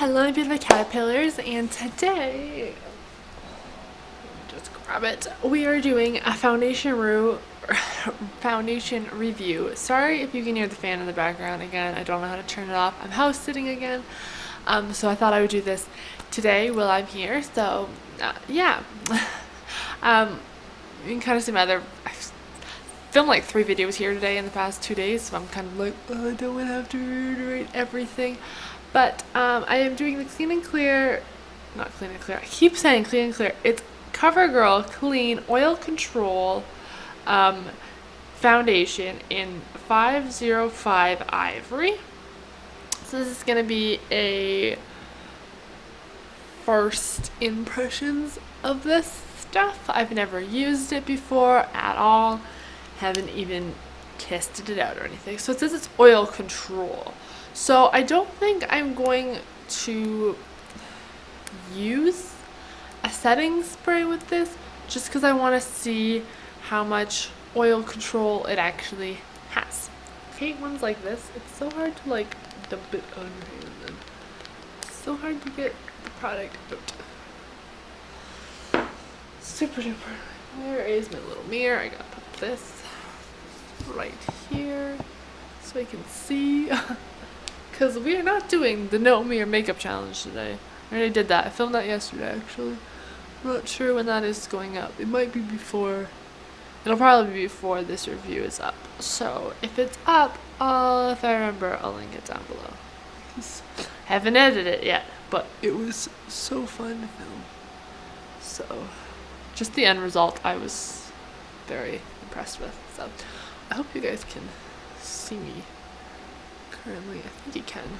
Hello beautiful caterpillars, and today, just grab it, we are doing a foundation review. Sorry if you can hear the fan in the background again. I don't know how to turn it off. I'm house sitting again, so I thought I would do this today while I'm here. So yeah. You can kind of see my other, I've filmed like 3 videos here today in the past 2 days, so I'm kind of like, oh, I don't want to have to reiterate everything. But I am doing the Clean and Clear, not Clean and Clear, I keep saying Clean and Clear. It's CoverGirl Clean Oil Control Foundation in 505 Ivory. So this is going to be a first impressions of this stuff. I've never used it before at all. Haven't even tested it out or anything. So it says it's oil control. So I don't think I'm going to use a setting spray with this, just because I want to see how much oil control it actually has. I hate ones like this. It's so hard to like dump it on your hand, and it's so hard to get the product out. Super duper. Where is my little mirror? I gotta put this right here so I can see. Because we are not doing the no mirror makeup challenge today. I already did that. I filmed that yesterday actually. I'm not sure when that is going up. It might be before. It'll probably be before this review is up. So if it's up, if I remember, I'll link it down below. I haven't edited it yet, but it was so fun to film. So just the end result I was very impressed with. So I hope you guys can see me currently. I think you can.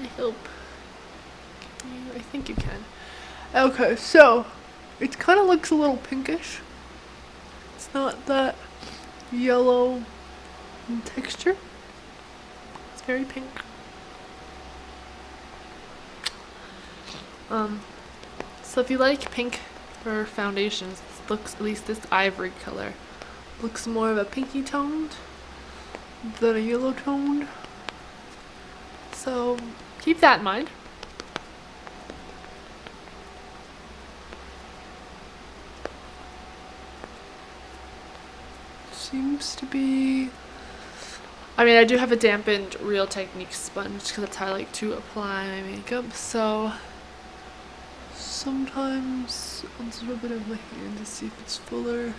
I hope. I think you can. Okay, so it kind of looks a little pinkish. It's not that yellow in texture. It's very pink. So if you like pink for foundations, this looks, at least this ivory color, looks more of a pinky toned than a yellow toned. So keep that in mind. Seems to be, I mean, I do have a dampened Real Technique sponge because that's how I like to apply my makeup. So sometimes I'll just rub it on my hand to see if it's fuller.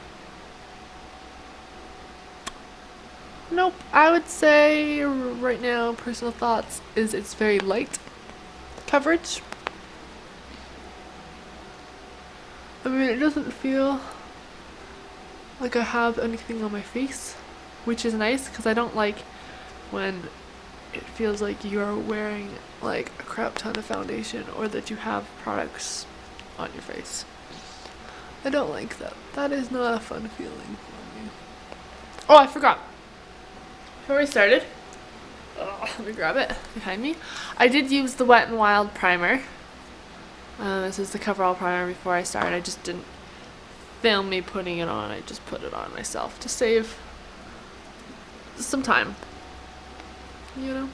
Nope, I would say right now, personal thoughts is it's very light coverage. I mean, it doesn't feel like I have anything on my face, which is nice because I don't like when it feels like you're wearing like a crap ton of foundation or that you have products on your face. I don't like that. That is not a fun feeling for me. Oh, I forgot. Before we started, let me grab it behind me. I did use the Wet n Wild primer. This is the coverall primer before I started. I just didn't film me putting it on. I just put it on myself to save some time. You know?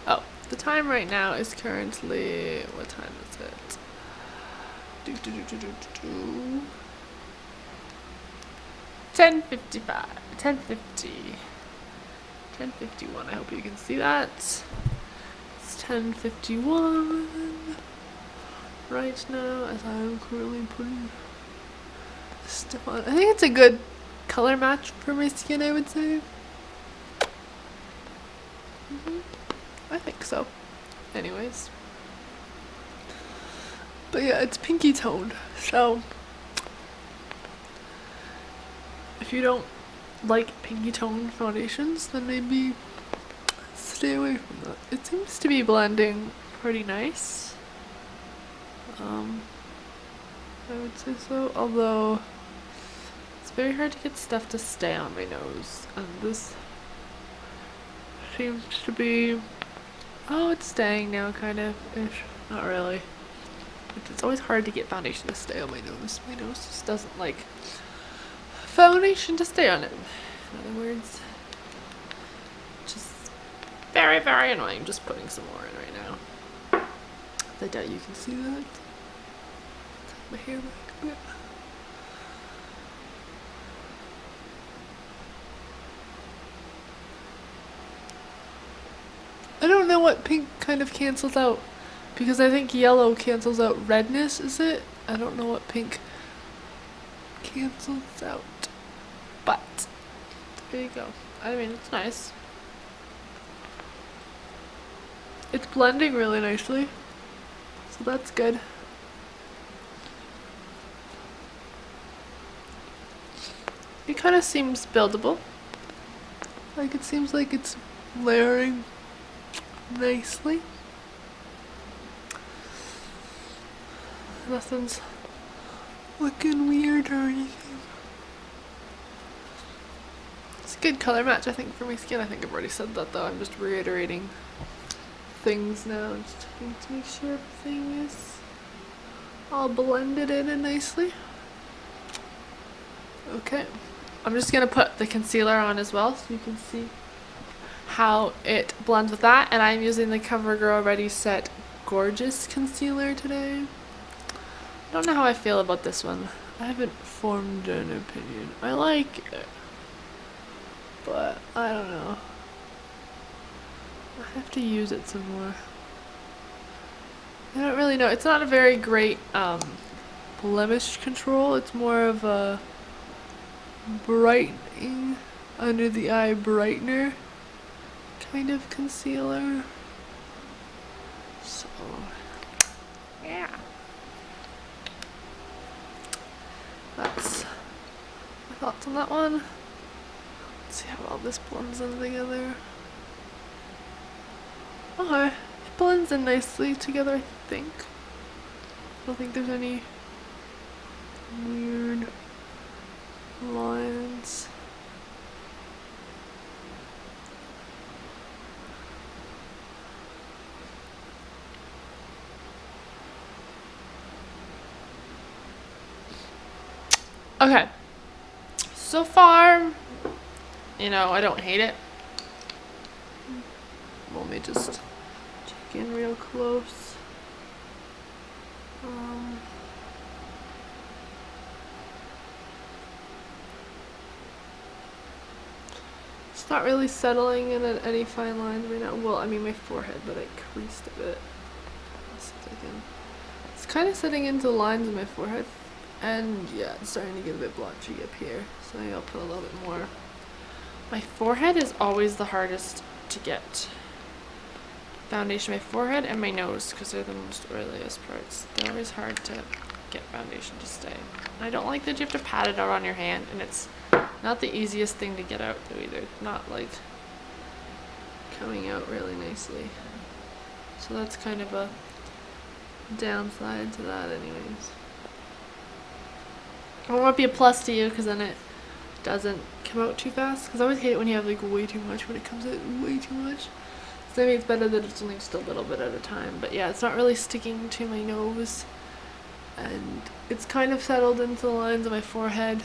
Oh, the time right now is currently, what time is it? 10:55. 10:50. 10:51. I hope you can see that. It's 10:51 right now as I'm currently putting stuff on. I think it's a good color match for my skin, I would say. I think so. Anyways. But yeah, it's pinky toned. So if you don't like pinky toned foundations, then maybe stay away from that. It seems to be blending pretty nice. I would say so, although it's very hard to get stuff to stay on my nose, and this seems to be, oh, it's staying now, kind of ish. Not really. It's always hard to get foundation to stay on my nose. My nose just doesn't like foundation to stay on it. In other words, just very, very annoying. Just putting some more in right now. I doubt you can see that. Take my hair back a bit. I don't know what pink kind of cancels out, because I think yellow cancels out redness, is it? I don't know what pink cancels out, but there you go. I mean, it's nice. It's blending really nicely, so that's good. It kind of seems buildable. Like, it seems like it's layering nicely. Nothing's looking weird or anything. It's a good color match, I think, for my skin. I think I've already said that, though. I'm just reiterating things now. Just checking to make sure everything is all blended in and nicely. Okay. I'm just going to put the concealer on as well, so you can see how it blends with that. And I'm using the CoverGirl Ready Set Gorgeous Concealer today. I don't know how I feel about this one. I haven't formed an opinion. I like it, but I don't know. I have to use it some more. I don't really know. It's not a very great blemish control. It's more of a brightening, under the eye brightener kind of concealer. So, yeah. That's my thoughts on that one. Let's see how all this blends in together. Okay, it blends in nicely together, I think. I don't think there's any weird lines. Okay, so far, you know, I don't hate it. Let me just check in real close. It's not really settling in at any fine lines right now. Well, I mean my forehead, but I creased a bit. It's kind of setting into the lines of my forehead. And yeah, it's starting to get a bit blotchy up here, so maybe I'll put a little bit more. My forehead is always the hardest to get foundation. My forehead and my nose, because they're the most oiliest parts. They're always hard to get foundation to stay. I don't like that you have to pat it out on your hand, and it's not the easiest thing to get out though either. It's not like coming out really nicely. So that's kind of a downside to that anyways. It won't be a plus to you because then it doesn't come out too fast. Because I always hate it when you have like way too much, when it comes out way too much. So maybe it's better that it's only just a little bit at a time. But yeah, it's not really sticking to my nose. And it's kind of settled into the lines of my forehead.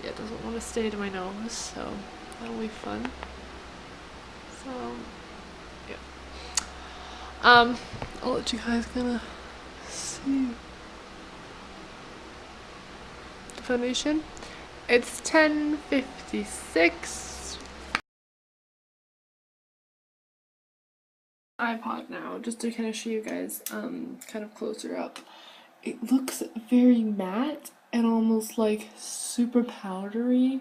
Yeah, it doesn't want to stay to my nose, so that'll be fun. So, yeah. I'll let you guys kind of see the foundation. It's 10:56. iPod now, just to kind of show you guys kind of closer up. It looks very matte and almost like super powdery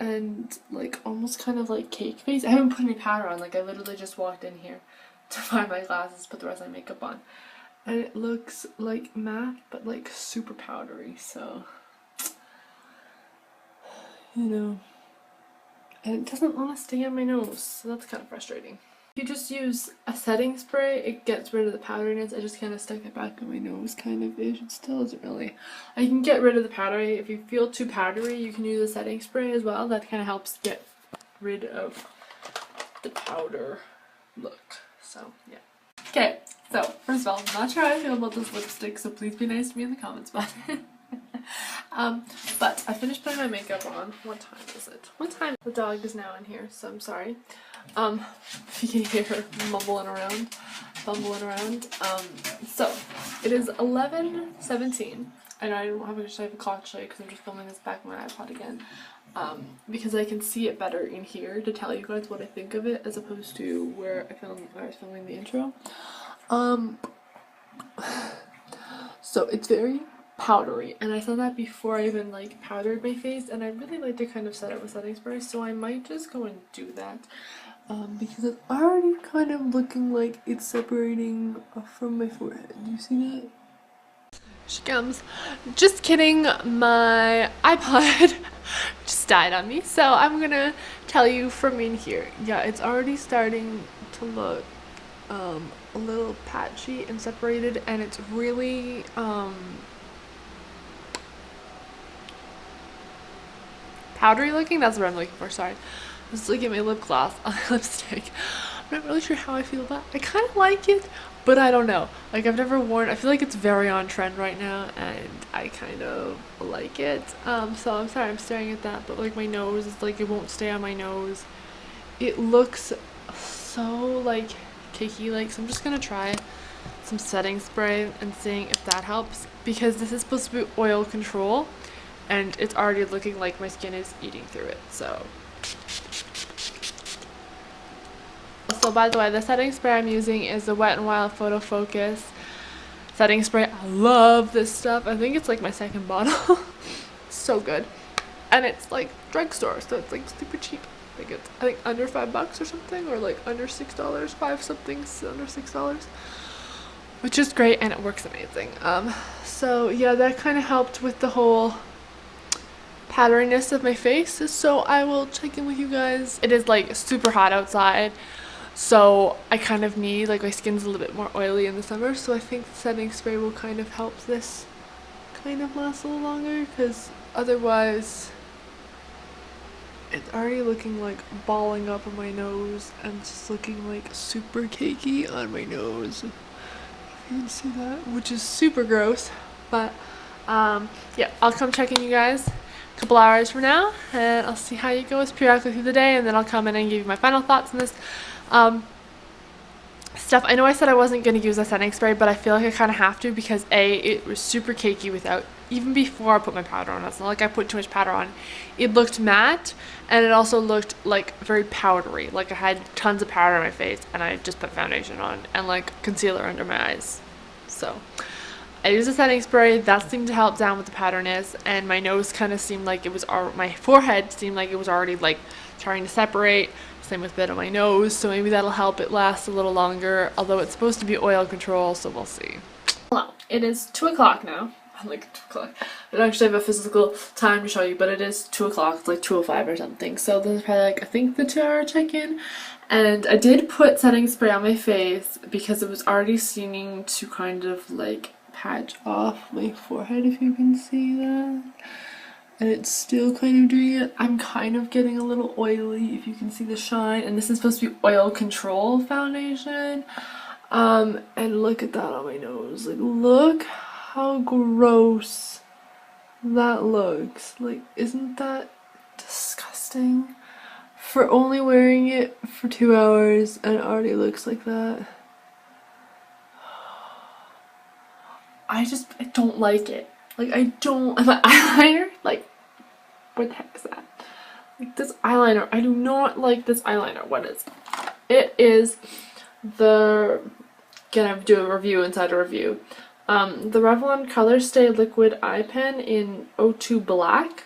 and like almost kind of like cake face. I haven't put any powder on, like I literally just walked in here to find my glasses, put the rest of my makeup on, and it looks like matte but like super powdery, so you know, and it doesn't want to stay on my nose, so that's kind of frustrating. If you just use a setting spray, it gets rid of the powderiness. I just kind of stuck it back on my nose kind of ish. It still isn't really. I can get rid of the powdery. If you feel too powdery, you can use a setting spray as well. That kind of helps get rid of the powder look. So yeah. Okay, so first of all, I'm not sure how I feel about this lipstick, so please be nice to me in the comments button. But I finished putting my makeup on. What time is it? What time? The dog is now in here, so I'm sorry. If you can hear her bumbling around. So it is 11:17. And I don't have a clock to show you because I'm just filming this back on my iPod again. Because I can see it better in here to tell you guys what I think of it as opposed to where I was filming the intro. So it's very powdery, and I said that before I even like powdered my face, and I really like to kind of set it with setting spray, so I might just go and do that. Because it's already kind of looking like it's separating from my forehead. Do you see that? She comes. Just kidding, my iPod just died on me, so I'm gonna tell you from in here. Yeah, it's already starting to look a little patchy and separated, and it's really powdery looking. That's what I'm looking for. Sorry, let's look at my lip gloss on my lipstick. I'm not really sure how I feel about it. I kind of like it, but I don't know. Like, I've never worn. I feel like it's very on trend right now, and I kind of like it. So I'm sorry I'm staring at that, but like my nose is like, it won't stay on my nose. It looks so like cakey like, so I'm just gonna try some setting spray and seeing if that helps, because this is supposed to be oil control, and it's already looking like my skin is eating through it. So by the way, the setting spray I'm using is the Wet n Wild Photo Focus setting spray. I love this stuff. I think it's like my second bottle. So good. And it's like drugstore, so it's like super cheap. Like it's, I think, under $5 or something, or like under $6, 5 something, under $6, which is great, and it works amazing. So yeah, that kind of helped with the whole powderiness of my face. So I will check in with you guys. It is like super hot outside, so I kind of need, like, my skin's a little bit more oily in the summer, so I think the setting spray will kind of help this kind of last a little longer, because otherwise it's already looking like balling up on my nose and just looking like super cakey on my nose, if you can see that, which is super gross. But yeah, I'll come check in you guys a couple hours from now, and I'll see how you go periodically through the day, and then I'll come in and give you my final thoughts on this stuff. I know I said I wasn't going to use a setting spray, but I feel like I kind of have to, because it was super cakey without, even before I put my powder on. It's not like I put too much powder on. It looked matte, and it also looked like very powdery, like I had tons of powder on my face, and I just put foundation on and like concealer under my eyes. So I used a setting spray that seemed to help down with the powderiness, and my nose kind of seemed like it was, my forehead seemed like it was already like trying to separate. Same with a bit on my nose, so maybe that'll help it last a little longer, although it's supposed to be oil control, so we'll see. Well, it is 2 o'clock now. I'm like 2 o'clock. I don't actually have a physical time to show you, but it is 2 o'clock. It's like 2:05 or something. So this is probably like, I think, the 2-hour check-in. And I did put setting spray on my face because it was already seeming to kind of like patch off my forehead, if you can see that. And it's still kind of doing it. I'm kind of getting a little oily, if you can see the shine. And this is supposed to be oil control foundation. And look at that on my nose. Like, look how gross that looks. Like, isn't that disgusting? For only wearing it for 2 hours, and it already looks like that. I don't like it. Like, I don't, my eyeliner, like, what the heck is that? Like, this eyeliner, I do not like this eyeliner. What is it? It is the, gonna do a review inside a review. The Revlon Color Stay Liquid Eye Pen in 02 Black.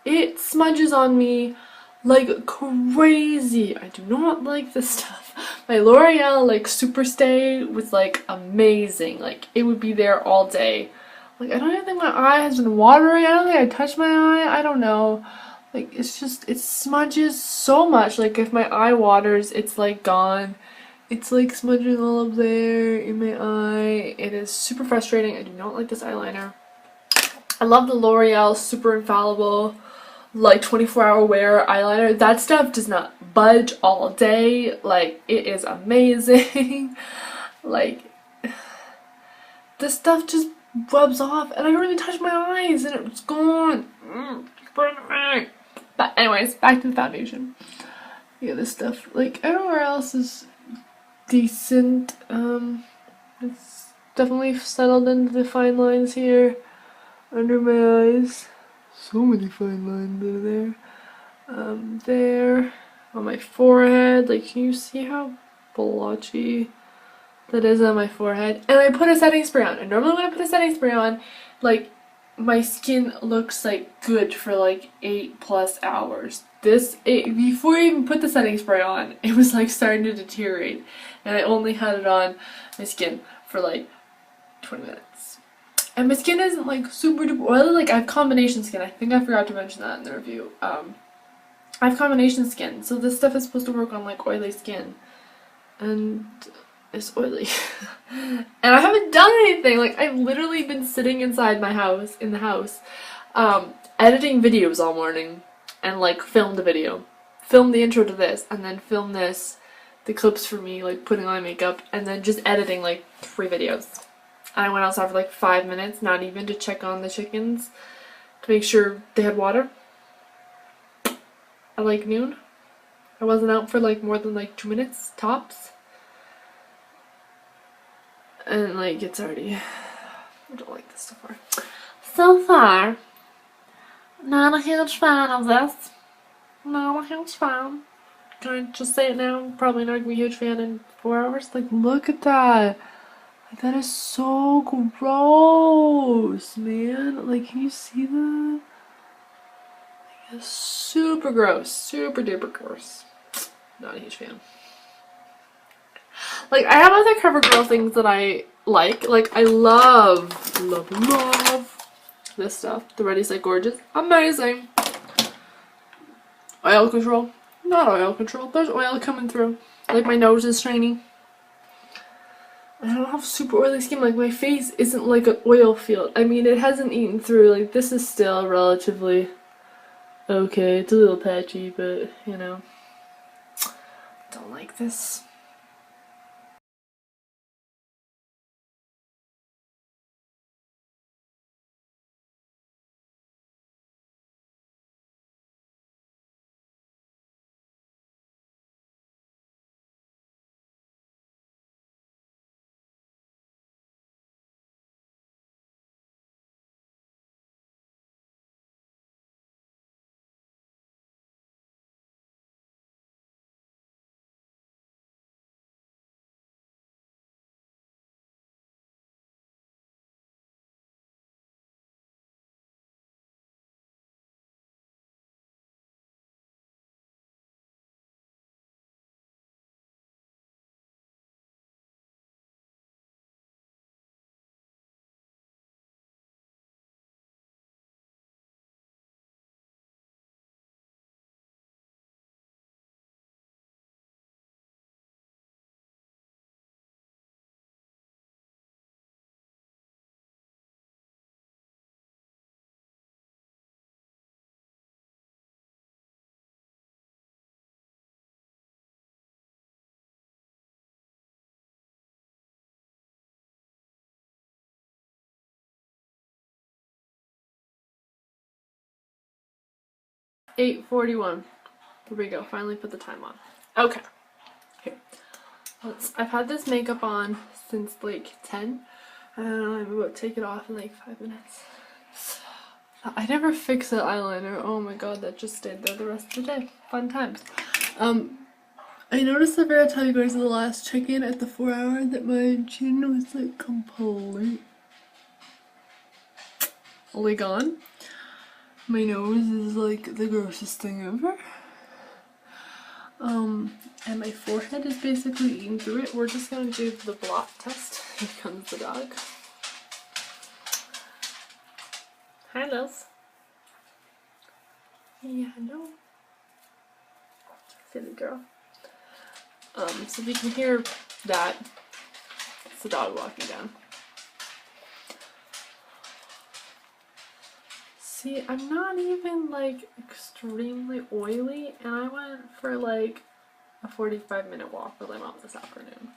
It smudges on me like crazy. I do not like this stuff. My L'Oreal, like, Super Stay was, like, amazing. Like, it would be there all day. Like, I don't even think my eye has been watering. I don't think I touched my eye. I don't know. Like, it's just, it smudges so much. Like, if my eye waters, it's like gone. It's like smudging all up there in my eye. It is super frustrating. I do not like this eyeliner. I love the L'Oreal Super Infallible, like, 24-hour wear eyeliner. That stuff does not budge all day. Like, it is amazing. Like, this stuff just rubs off, and I don't even touch my eyes, and it's gone. But anyways, back to the foundation. Yeah, this stuff, like, everywhere else is decent. It's definitely settled into the fine lines here under my eyes. So many fine lines under there. There on my forehead, like, can you see how blotchy that is on my forehead? And I put a setting spray on, and normally when I put a setting spray on, like, my skin looks like good for like 8+ hours. Before I even put the setting spray on, it was like starting to deteriorate, and I only had it on my skin for like 20 minutes. And my skin isn't like super duper oily, like I have combination skin. I think I forgot to mention that in the review. I have combination skin, so this stuff is supposed to work on like oily skin. And it's oily. And I haven't done anything. Like, I've literally been sitting inside my house, editing videos all morning, and like filmed a video. Filmed the intro to this, and then filmed the clips for me, like putting on makeup, and then just editing like 3 videos. I went outside for like 5 minutes, not even, to check on the chickens, to make sure they had water. At like noon. I wasn't out for like more than like 2 minutes, tops. And like, it's already, I don't like this so far. So far, not a huge fan of this. Not a huge fan. Can I just say it now? Probably not gonna be a huge fan in 4 hours. Like, look at that. Like, that is so gross, man. Like, can you see that? Like, it's super gross. Super duper gross. Not a huge fan. Like, I have other CoverGirl things that I like. Like, I love this stuff. The Ready Set Gorgeous. Amazing. Oil control. Not oil control. There's oil coming through. Like, my nose is shiny. I don't have super oily skin. Like, my face isn't like an oil field. I mean, it hasn't eaten through. Like, this is still relatively okay. It's a little patchy, but, you know. Don't like this. $8:41. Here we go. Finally put the time on. Okay. Here. I've had this makeup on since like 10. I'm about to take it off in like 5 minutes. I never fix that eyeliner. Oh my god, that just stayed there the rest of the day. Fun times. I noticed, I forgot to tell you guys in the last check-in at the 4 hour, that my chin was like completely gone. My nose is like the grossest thing ever. And my forehead is basically eaten through it. We're just gonna do the blot test. Here comes the dog. Hi, Liz. Yeah, hello. Silly girl. So if you can hear that, it's the dog walking down. See, I'm not even like extremely oily, and I went for like a 45-minute walk with my mom this afternoon.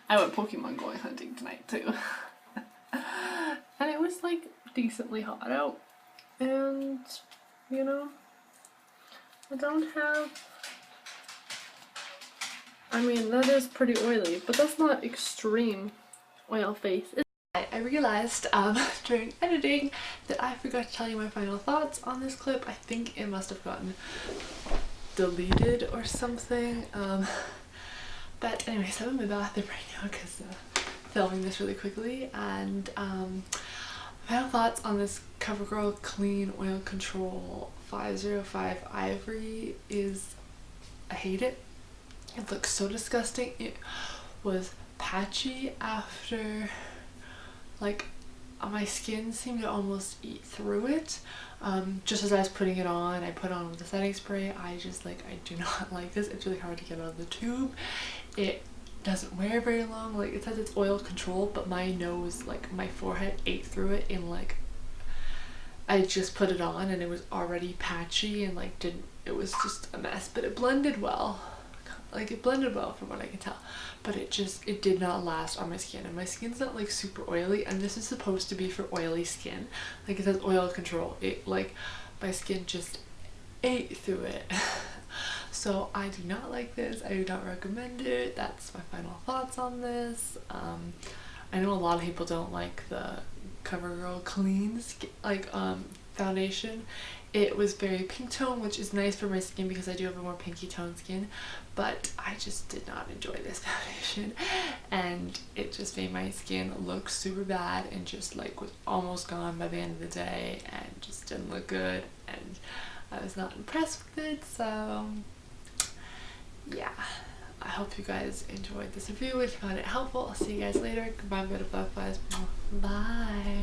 I went Pokemon going hunting tonight too. and it was like decently hot out, and you know, I don't have, I mean, that is pretty oily, but that's not extreme oil face. I realized during editing that I forgot to tell you my final thoughts on this clip. I think it must have gotten deleted or something. But anyways, I'm in my bathroom right now because filming this really quickly, and final thoughts on this CoverGirl Clean Oil Control 505 Ivory is, I hate it. It looks so disgusting. It was patchy after, like, my skin seemed to almost eat through it. Just as I was putting it on, I put on the setting spray. I do not like this. It's really hard to get out of the tube. It doesn't wear very long. Like, it says it's oil control, but my nose, like my forehead, ate through it in like, I just put it on and it was already patchy and like it was just a mess, but it blended well. Like, it blended well from what I can tell, but it did not last on my skin, and my skin's not like super oily, and this is supposed to be for oily skin. Like, it says oil control. It, like, my skin just ate through it. So I do not like this. I do not recommend it. That's my final thoughts on this. I know a lot of people don't like the CoverGirl Clean foundation. It was very pink tone, which is nice for my skin because I do have a more pinky tone skin, but I just did not enjoy this foundation, and it just made my skin look super bad and just like was almost gone by the end of the day and just didn't look good, and I was not impressed with it. So yeah, I hope you guys enjoyed this review. If you found it helpful, I'll see you guys later. Goodbye, butterflies. Bye.